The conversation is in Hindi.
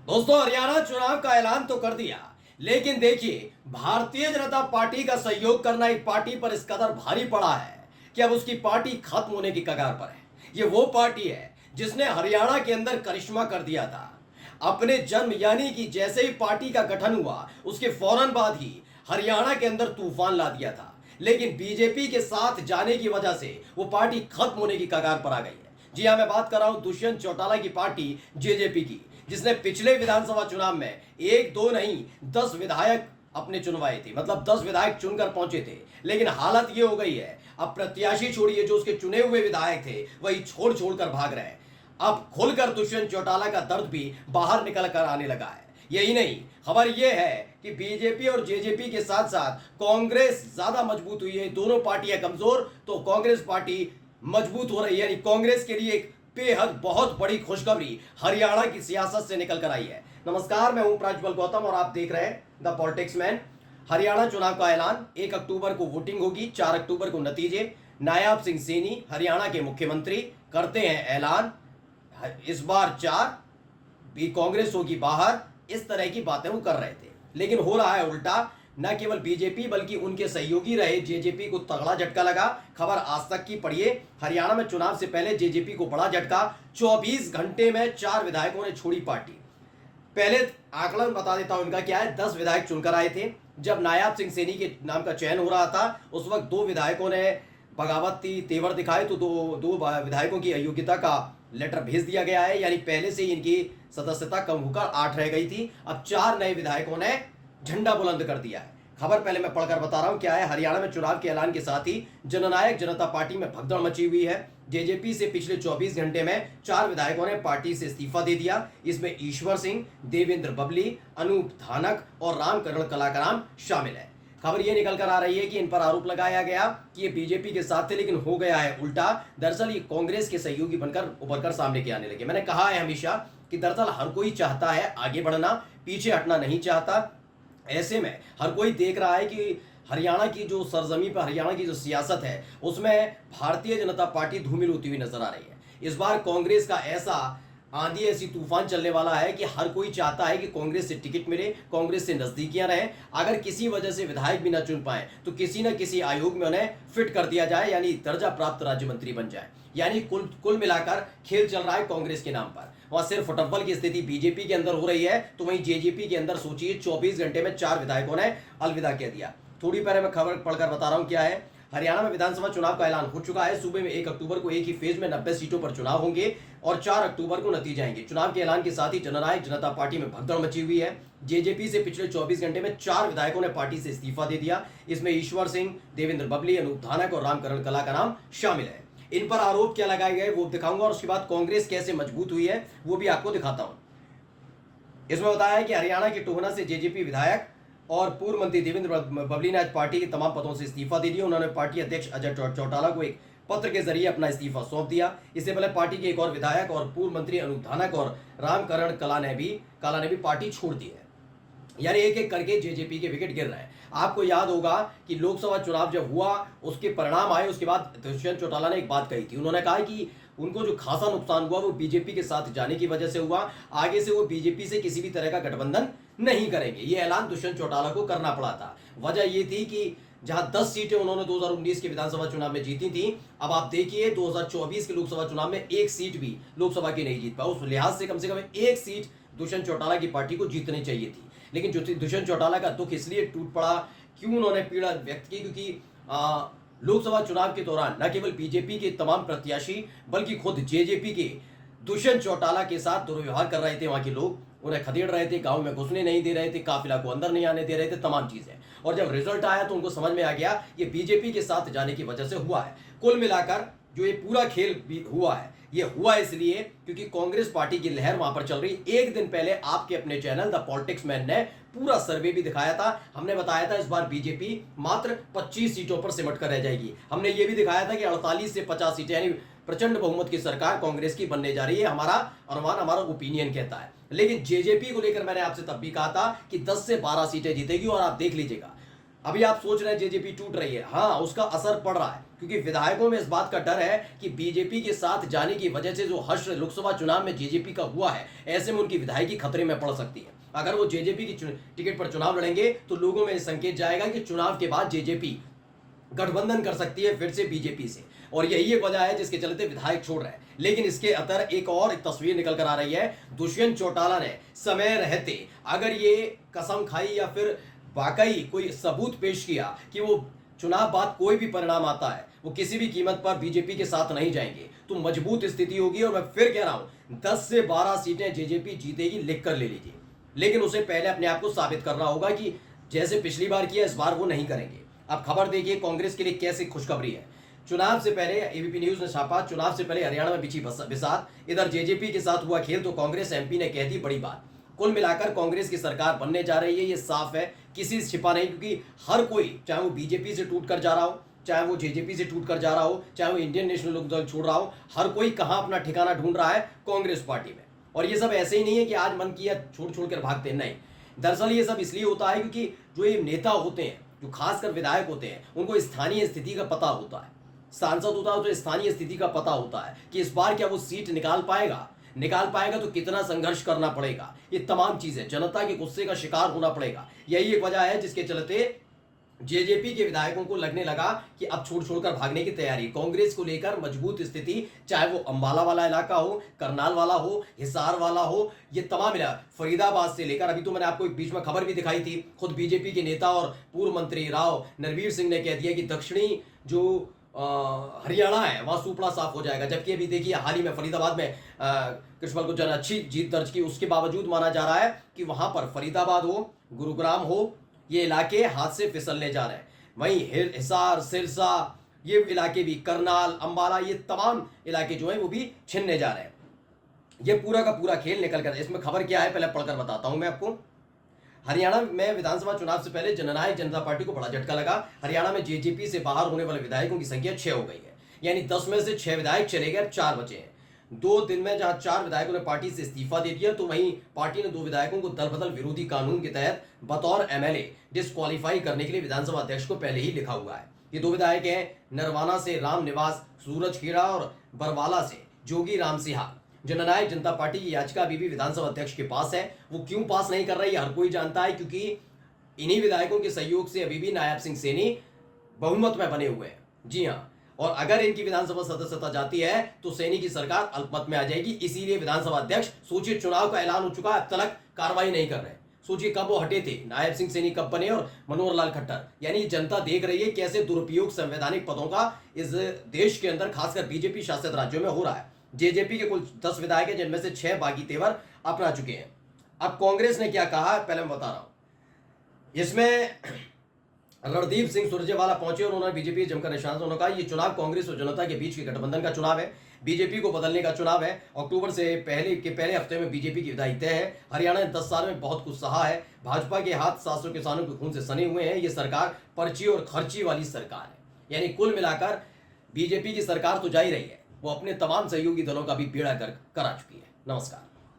दोस्तों, हरियाणा चुनाव का ऐलान तो कर दिया, लेकिन देखिए, भारतीय जनता पार्टी का सहयोग करना एक पार्टी पर इस कदर भारी पड़ा है कि अब उसकी पार्टी खत्म होने की कगार पर है। ये वो पार्टी है जिसने हरियाणा के अंदर करिश्मा कर दिया था। अपने जन्म यानी कि जैसे ही पार्टी का गठन हुआ, उसके फौरन बाद ही हरियाणा के अंदर तूफान ला दिया था। लेकिन बीजेपी के साथ जाने की वजह से वो पार्टी खत्म होने की कगार पर आ गई है। जी हाँ, मैं बात कर रहा हूं दुष्यंत चौटाला की पार्टी जेजेपी की, जिसने पिछले विधानसभा चुनाव में एक दो नहीं 10 विधायक अपने चुनवाए थे, मतलब 10 विधायक चुनकर पहुंचे थे। लेकिन हालत ये हो गई है, अब प्रत्याशी छोड़िए, जो उसके चुने हुए विधायक थे वही छोड़ छोड़ कर भाग रहे हैं। अब खुलकर दुष्यंत चौटाला का दर्द भी बाहर निकल कर आने लगा है। यही नहीं, खबर यह है कि बीजेपी और जेजेपी के साथ साथ कांग्रेस ज्यादा मजबूत हुई है। दोनों पार्टियां कमजोर तो कांग्रेस पार्टी मजबूत हो रही है। यानी कांग्रेस के लिए एक बेहद बहुत बड़ी खुशखबरी हरियाणा की सियासत से निकल कर आई है। नमस्कार, मैं हूं प्राज्वल गौतम और आप देख रहे हैं द पॉलिटिक्स मैन। हरियाणा चुनाव का ऐलान 1 अक्टूबर को वोटिंग होगी, 4 अक्टूबर को नतीजे। नायब सिंह सैनी हरियाणा के मुख्यमंत्री करते हैं ऐलान। इस बार 4 भी कांग्रेस होगी बाहर, इस तरह की बातें वो कर रहे थे। लेकिन हो रहा है उल्टा। न केवल बीजेपी बल्कि उनके सहयोगी रहे जेजेपी को तगड़ा झटका लगा। खबर आज तक की पढ़िए। हरियाणा में चुनाव से पहले जेजेपी को बड़ा झटका। 24 घंटे में 4 विधायकों ने छोड़ी पार्टी। पहले आकलन बता देता हूं इनका क्या है। 10 विधायक चुनकर आए थे। जब नायब सिंह सैनी के नाम का चयन हो रहा था, उस वक्त 2 विधायकों ने बगावती तेवर दिखाए, तो दो विधायकों की अयोग्यता का लेटर भेज दिया गया है। यानी पहले से ही इनकी सदस्यता कम होकर 8 रह गई थी। अब 4 नए विधायकों ने झंडा बुलंद कर दिया है। खबर पहले मैं पढ़कर बता रहा हूं क्या है। हरियाणा में चुनाव के ऐलान के साथ ही जननायक जनता पार्टी में भगदड़ मची हुई है। जेजेपी से पिछले 24 घंटे में 4 विधायकों ने पार्टी से इस्तीफा दे दिया। इसमें ईश्वर सिंह, देवेंद्र बबली, अनूप धानक और रामकरण कलाकराम शामिल है। खबर यह निकल कर आ रही है कि इन पर आरोप लगाया गया कि ये बीजेपी के साथ थे, लेकिन हो गया है उल्टा। दरअसल ये कांग्रेस के सहयोगी बनकर उभरकर सामने के आने लगे। मैंने कहा है हमेशा कि दरअसल हर कोई चाहता है आगे बढ़ना, पीछे हटना नहीं चाहता। ऐसे में हर कोई देख रहा है कि हरियाणा की जो सरजमी पर हरियाणा की जो सियासत है, उसमें भारतीय जनता पार्टी धूमिल होती हुई नजर आ रही है। इस बार कांग्रेस का ऐसा आंधी ऐसी तूफान चलने वाला है कि हर कोई चाहता है कि कांग्रेस से टिकट मिले, कांग्रेस से नजदीकियां रहें। अगर किसी वजह से विधायक भी न चुन पाए तो किसी न किसी आयोग में उन्हें फिट कर दिया जाए, यानी दर्जा प्राप्त राज्य मंत्री बन जाए। यानी कुल मिलाकर खेल चल रहा है कांग्रेस के नाम पर। वहां सिर्फ फुटबॉल की स्थिति बीजेपी के अंदर हो रही है, तो वहीं जेजेपी के अंदर सोचिए 24 घंटे में 4 विधायकों ने अलविदा कह दिया। थोड़ी पहले मैं खबर पढ़कर बता रहा हूं क्या है। हरियाणा में विधानसभा चुनाव का ऐलान हो चुका है। सूबे में 1 अक्टूबर को एक ही फेज में 90 सीटों पर चुनाव होंगे और 4 अक्टूबर को नतीजे आएंगे। चुनाव के ऐलान के साथ ही जननायक जनता पार्टी में भगदड़ मची हुई है। जेजेपी से पिछले 24 घंटे में 4 विधायकों ने पार्टी से इस्तीफा दे दिया। इसमें ईश्वर सिंह, देवेंद्र बबली, अनूप धानक और रामकरण कला का नाम शामिल है। इन पर आरोप क्या लगाए गए वो दिखाऊंगा, और उसके बाद कांग्रेस कैसे मजबूत हुई है वो भी आपको दिखाता हूं। इसमें बताया है कि हरियाणा के टोहना से जेजेपी विधायक और पूर्व मंत्री देवेंद्र बबली ने आज पार्टी के तमाम पदों से इस्तीफा दे दिया। उन्होंने पार्टी अध्यक्ष अजय चौटाला को एक पत्र के जरिए अपना इस्तीफा सौंप दिया। इससे पहले पार्टी के एक और विधायक और पूर्व मंत्री अनूप धानक और रामकरण काला ने भी पार्टी छोड़ दी है। यानी एक एक करके जेजेपी के विकेट गिर रहे हैं। आपको याद होगा कि लोकसभा चुनाव जब हुआ, उसके परिणाम आए, उसके बाद दुष्यंत चौटाला ने एक बात कही थी। उन्होंने कहा कि उनको जो खासा नुकसान हुआ वो बीजेपी के साथ जाने की वजह से हुआ। आगे से वो बीजेपी से किसी भी तरह का गठबंधन नहीं करेंगे। ये ऐलान दुष्यंत चौटाला को करना पड़ा था। वजह ये थी कि जहां 10 सीटें उन्होंने 2019 के विधानसभा चुनाव में जीती थी, अब आप देखिए 2024 के लोकसभा चुनाव में एक सीट भी लोकसभा की नहीं जीत पाया। उस लिहाज से कम एक सीट दुष्यंत चौटाला की पार्टी को जीतनी चाहिए थी। लेकिन जो दुष्यंत चौटाला का दुख इसलिए टूट पड़ा, क्यों उन्होंने पीड़ा व्यक्त की, क्योंकि लोकसभा चुनाव के दौरान न केवल बीजेपी के तमाम प्रत्याशी बल्कि खुद जेजेपी के दुष्यंत चौटाला के साथ दुर्व्यवहार कर रहे थे। वहां के लोग उन्हें खदेड़ रहे थे, गांव में घुसने नहीं दे रहे थे, काफिला को अंदर नहीं आने दे रहे थे, तमाम चीजें। और जब रिजल्ट आया तो उनको समझ में आ गया ये बीजेपी के साथ जाने की वजह से हुआ है। कुल मिलाकर जो ये पूरा खेल भी हुआ है, ये हुआ इसलिए क्योंकि कांग्रेस पार्टी की लहर वहां पर चल रही। एक दिन पहले आपके अपने चैनल द पॉलिटिक्स मैन ने पूरा सर्वे भी दिखाया था। हमने बताया था इस बार बीजेपी मात्र 25 सीटों पर सिमट कर रह जाएगी। हमने ये भी दिखाया था कि 48 से 50 सीटें यानी प्रचंड बहुमत की सरकार कांग्रेस की बनने जा रही है। हमारा अनुमान, हमारा ओपिनियन कहता है। लेकिन जेजेपी को लेकर मैंने आपसे तब भी कहा था कि 10 से 12 सीटें जीतेगी। और आप देख लीजिएगा अभी आप सोच रहे हैं जेजेपी टूट रही है, हाँ उसका असर पड़ रहा है, क्योंकि विधायकों में इस बात का डर है कि बीजेपी के साथ जाने की वजह से जो हश्र लोकसभा चुनाव में जेजेपी का हुआ है, ऐसे में उनकी विधायकी खतरे में पड़ सकती है। अगर वो जेजेपी की टिकट पर चुनाव लड़ेंगे तो लोगों में संकेत जाएगा कि चुनाव के बाद जेजेपी गठबंधन कर सकती है फिर से बीजेपी से, और यही एक वजह है जिसके चलते विधायक छोड़ रहे हैं। लेकिन इसके अंदर एक तस्वीर निकल कर आ रही है। दुष्यंत चौटाला ने समय रहते अगर ये कसम खाई या फिर वाकई कोई सबूत पेश किया कि वो चुनाव बाद कोई भी परिणाम आता है वो किसी भी कीमत पर बीजेपी के साथ नहीं जाएंगे, तो मजबूत स्थिति होगी। और मैं फिर कह रहा हूं 10 से 12 सीटें जेजेपी जीतेगी, लिख कर ले लीजिए। लेकिन उसे पहले अपने आप को साबित करना होगा कि जैसे पिछली बार किया इस बार वो नहीं करेंगे। अब खबर देखिए कांग्रेस के लिए कैसी खुशखबरी है। चुनाव से पहले एबीपी न्यूज ने छापा, चुनाव से पहले हरियाणा में बिछी बिसात, इधर जेजेपी के साथ हुआ खेल तो कांग्रेस एमपी ने कह दी बड़ी बात। कुल मिलाकर कांग्रेस की सरकार बनने जा रही है, ये साफ है, किसी से छिपा नहीं, क्योंकि हर कोई चाहे वो बीजेपी से टूट कर जा रहा हो, चाहे वो जेजेपी से टूट कर जा रहा हो, चाहे वो इंडियन नेशनल लोकदल छोड़ रहा हो, हर कोई कहां अपना ठिकाना ढूंढ रहा है कांग्रेस पार्टी में। और ये सब ऐसे ही नहीं है कि आज मन किया छोड़ छोड़ कर भागते, नहीं। दरअसल ये सब इसलिए होता है क्योंकि जो ये नेता होते हैं, जो खासकर विधायक होते हैं, उनको स्थानीय स्थिति का पता होता है। सांसद होता है तो स्थानीय स्थिति का पता होता है कि इस बार क्या वो सीट निकाल पाएगा तो कितना संघर्ष करना पड़ेगा, ये तमाम चीजें, जनता के गुस्से का शिकार होना पड़ेगा। यही एक वजह है जिसके चलते जेजेपी के विधायकों को लगने लगा कि अब छोड़कर भागने की तैयारी। कांग्रेस को लेकर मजबूत स्थिति, चाहे वो अंबाला वाला इलाका हो, करनाल वाला हो, हिसार वाला हो, ये तमाम इलाका, फरीदाबाद से लेकर, अभी तो मैंने आपको एक बीच में खबर भी दिखाई थी, खुद बीजेपी के नेता और पूर्व मंत्री राव नरवीर सिंह ने कह दिया कि दक्षिणी जो हरियाणा है वहां सुपड़ा साफ हो जाएगा। जबकि अभी देखिए हाल ही में फरीदाबाद में कृष्णपाल गुर्जर ने अच्छी जीत दर्ज की, उसके बावजूद माना जा रहा है कि वहां पर फरीदाबाद हो, गुरुग्राम हो, ये इलाके हाथ से फिसलने जा रहे हैं। वहीं हिसार, सिरसा, ये इलाके भी, करनाल, अंबाला, ये तमाम इलाके जो है वो भी छिनने जा रहे हैं। ये पूरा का पूरा खेल निकल कर, इसमें खबर क्या है पहले पढ़कर बताता हूं मैं आपको। हरियाणा में विधानसभा चुनाव से पहले जननायक जनता पार्टी को बड़ा झटका लगा। हरियाणा में जेजेपी से बाहर होने वाले विधायकों की संख्या 6 हो गई है, यानी 10 में से 6 विधायक चले गए, 4 बचे हैं। 2 दिन में जहां 4 विधायकों ने पार्टी से इस्तीफा दे दिया, तो वहीं पार्टी ने 2 विधायकों को दल बदल विरोधी कानून के तहत बतौर एमएलए डिस्क्वालीफाई करने के लिए विधानसभा अध्यक्ष को पहले ही लिखा हुआ है। ये 2 विधायक हैं नरवाना से राम निवास सूरजखेड़ा और बरवाला से जोगी राम सिंहा। जननायक जनता पार्टी की याचिका अभी भी विधानसभा अध्यक्ष के पास है। वो क्यों पास नहीं कर रही है हर कोई जानता है, क्योंकि इन्हीं विधायकों के सहयोग से अभी भी नायब सिंह सैनी बहुमत में बने हुए हैं। जी हाँ, और अगर इनकी विधानसभा सदस्यता जाती है तो सैनी की सरकार अल्पमत में आ जाएगी। इसीलिए विधानसभा अध्यक्ष, सोचिए चुनाव का ऐलान हो चुका है, अब तक कार्रवाई नहीं कर रहे। सोचिए कब वो हटे थे, नायब सिंह सैनी कब बने और मनोहर लाल खट्टर। यानी जनता देख रही है कैसे दुरुपयोग संवैधानिक पदों का इस देश के अंदर खासकर बीजेपी शासित राज्यों में हो रहा है। जेजेपी के कुल 10 विधायक हैं, जिनमें से 6 बागी तेवर अपना चुके हैं। अब कांग्रेस ने क्या कहा पहले मैं बता रहा हूं। इसमें रणदीप सिंह सुरजेवाला पहुंचे और उन्होंने बीजेपी जमकर निशाना, उन्होंने कहा यह चुनाव कांग्रेस और जनता के बीच के गठबंधन का चुनाव है, बीजेपी को बदलने का चुनाव है। अक्टूबर से पहले हफ्ते में बीजेपी की विदाई तय है। हरियाणा ने 10 साल में बहुत कुछ सहा है। भाजपा के हाथ 700 किसानों के खून से सने हुए हैं। ये सरकार पर्ची और खर्ची वाली सरकार है। यानी कुल मिलाकर बीजेपी की सरकार तो जा ही रही है, वो अपने तमाम सहयोगी दलों का भी बेड़ा गर्क करा चुकी है। नमस्कार।